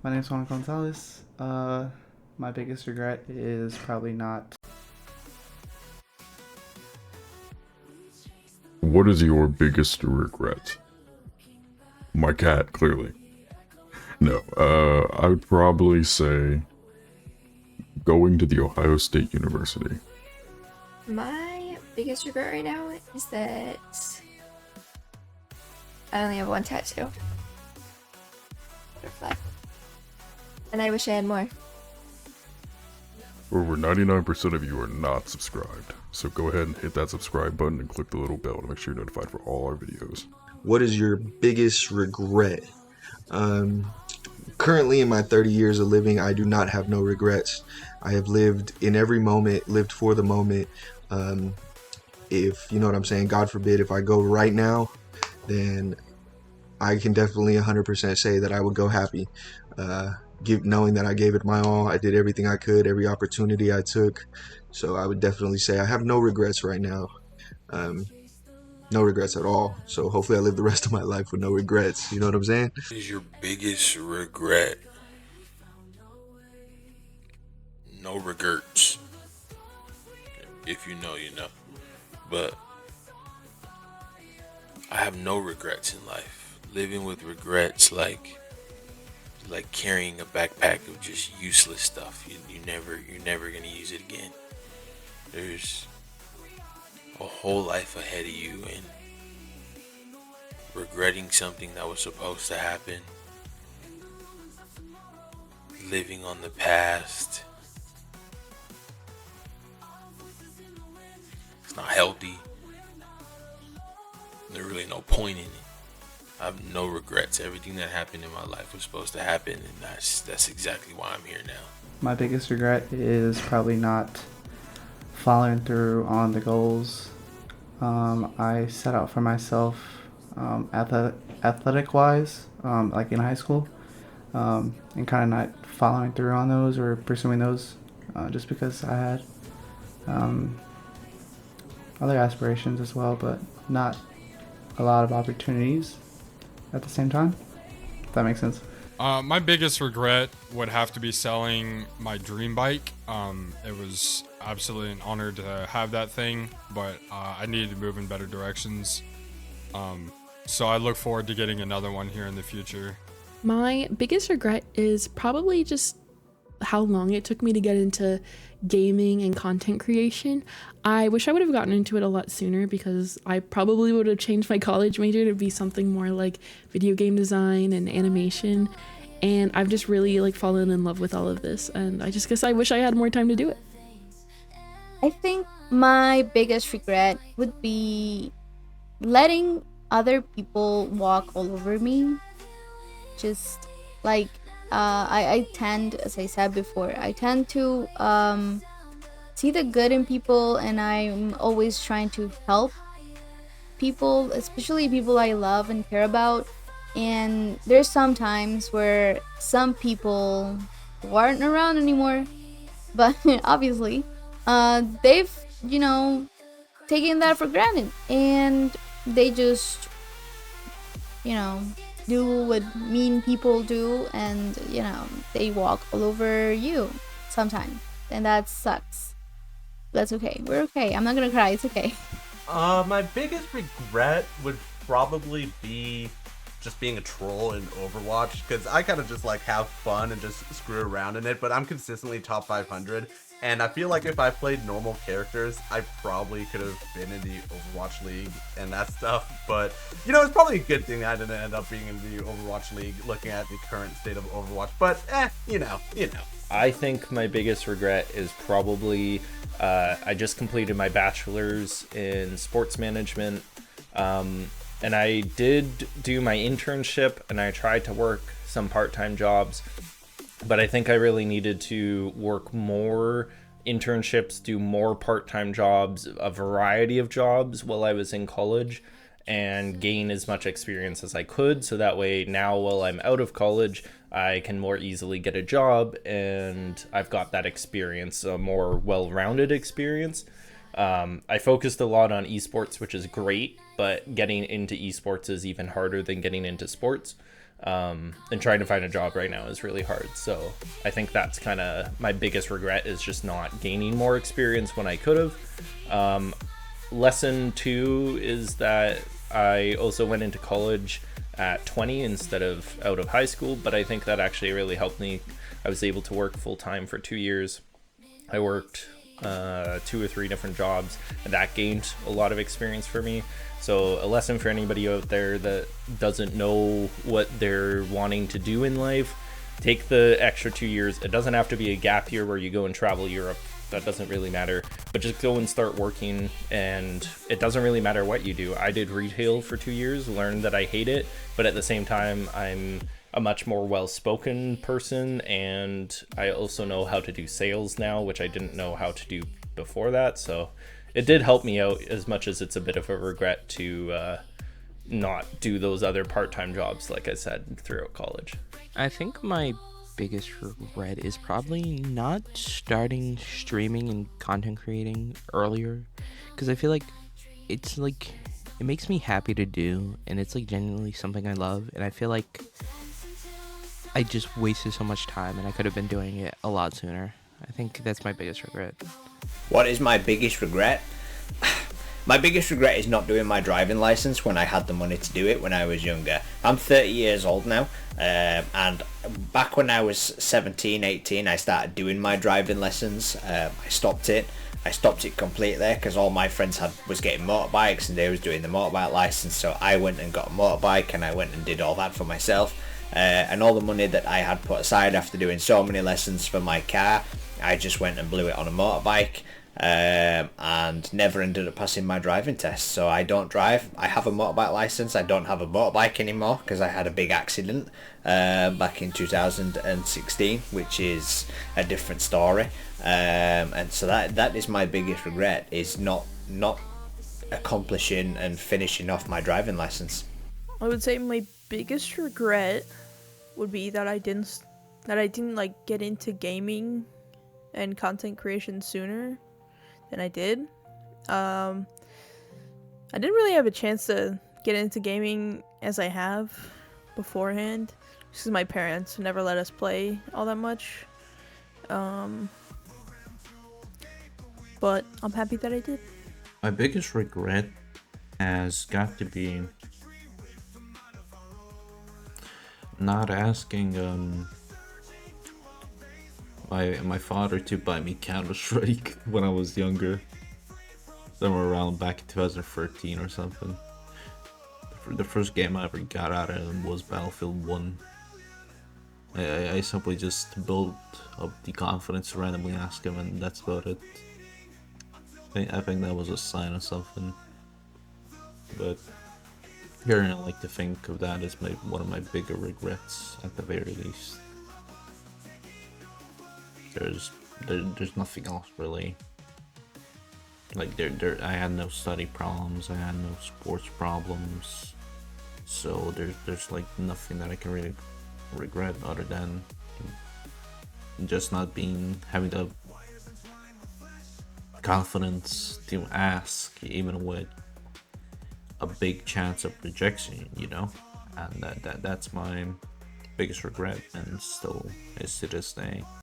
My name is Juan Gonzalez. My biggest regret is probably not. What is your biggest regret? My cat, clearly. No, I would probably say going to the Ohio State University. My biggest regret right now is that I only have one tattoo. Butterfly. And I wish I had more. Over 99% of you are not subscribed, so go ahead and hit that subscribe button and click the little bell to make sure you're notified for all our videos. What is your biggest regret? Currently in my 30 years of living, I do not have no regrets. I have lived in every moment, lived for the moment. If you know what I'm saying, God forbid, if I go right now, then I can definitely 100% say that I would go happy. Knowing that I gave it my all, I did everything I could, every opportunity I took. So I would definitely say I have no regrets right now. No regrets at all. So hopefully I live the rest of my life with no regrets. You know what I'm saying? What is your biggest regret? No regrets. If you know, you know. But I have no regrets in life. Living with regrets like carrying a backpack of just useless stuff. You're never gonna use it again. There's a whole life ahead of you, and regretting something that was supposed to happen, living on the past, it's not healthy. There's really no point in it. I have no regrets. Everything that happened in my life was supposed to happen, and that's exactly why I'm here now. My biggest regret is probably not following through on the goals I set out for myself, athletic-wise, like in high school, and kind of not following through on those or pursuing those, just because I had other aspirations as well, but not a lot of opportunities at the same time, if that makes sense. My biggest regret would have to be selling my dream bike. It was absolutely an honor to have that thing, but I needed to move in better directions. So I look forward to getting another one here in the future. My biggest regret is probably just how long it took me to get into gaming and content creation. I wish I would have gotten into it a lot sooner, because I probably would have changed my college major to be something more like video game design and animation. And I've just really fallen in love with all of this, and I just guess I wish I had more time to do it. I think my biggest regret would be letting other people walk all over me. Just I tend, as I said before, I tend to see the good in people, and I'm always trying to help people, especially people I love and care about. And there's some times where some people who aren't around anymore, but obviously, they've, taken that for granted, and they just, do what mean people do, and they walk all over you sometimes, and that sucks. That's okay. We're okay. I'm not gonna cry. It's okay. My biggest regret would probably be just being a troll in Overwatch, because I kind of just have fun and just screw around in it, but I'm consistently top 500, and I feel like if I played normal characters, I probably could have been in the Overwatch League and that stuff. But it's probably a good thing that I didn't end up being in the Overwatch League, looking at the current state of Overwatch. But you know. I think my biggest regret is probably I just completed my bachelor's in sports management, and I did do my internship, and I tried to work some part-time jobs, but I think I really needed to work more internships, do more part-time jobs, a variety of jobs while I was in college, and gain as much experience as I could, so that way now while I'm out of college, I can more easily get a job, and I've got that experience, a more well-rounded experience. I focused a lot on esports, which is great, but getting into esports is even harder than getting into sports. And trying to find a job right now is really hard. So I think that's kind of my biggest regret, is just not gaining more experience when I could have. Lesson 2 is that I also went into college at 20 instead of out of high school, but I think that actually really helped me. I was able to work full-time for 2 years. I worked 2 or 3 different jobs, and that gained a lot of experience for me. So a lesson for anybody out there that doesn't know what they're wanting to do in life: take the extra 2 years. It doesn't have to be a gap year where you go and travel Europe. That doesn't really matter, but just go and start working, and it doesn't really matter what you do. I did retail for 2 years, learned that I hate it, but at the same time, I'm a much more well-spoken person, and I also know how to do sales now, which I didn't know how to do before that. So it did help me out, as much as it's a bit of a regret to not do those other part-time jobs, like I said, throughout college. I think my biggest regret is probably not starting streaming and content creating earlier, because I feel like it's like, it makes me happy to do, and it's like genuinely something I love, and I feel like I just wasted so much time and I could have been doing it a lot sooner. I think that's my biggest regret. What is my biggest regret? My biggest regret is not doing my driving license when I had the money to do it when I was younger. I'm 30 years old now, and back when I was 17, 18, I started doing my driving lessons. I stopped it completely because all my friends was getting motorbikes and they was doing the motorbike license, so I went and got a motorbike and I went and did all that for myself. And all the money that I had put aside after doing so many lessons for my car, I just went and blew it on a motorbike. And never ended up passing my driving test, so I don't drive. I have a motorbike license. I don't have a motorbike anymore because I had a big accident back in 2016, which is a different story. And so that is my biggest regret, is not accomplishing and finishing off my driving license. I would say my biggest regret would be that I didn't like get into gaming and content creation sooner than I did. I didn't really have a chance to get into gaming as I have beforehand, because my parents never let us play all that much. But I'm happy that I did. My biggest regret has got to be not asking my father to buy me Counter-Strike when I was younger. Somewhere around back in 2013 or something. The first game I ever got out of him was Battlefield 1. I simply just built up the confidence to randomly ask him, and that's about it. I think that was a sign of something. But here, I like to think of that as one of my bigger regrets, at the very least. There's nothing else really. Like I had no study problems, I had no sports problems, so there's like nothing that I can really regret other than just not having the confidence to ask, even with a big chance of rejection, you know. And that's my biggest regret, and still is to this day.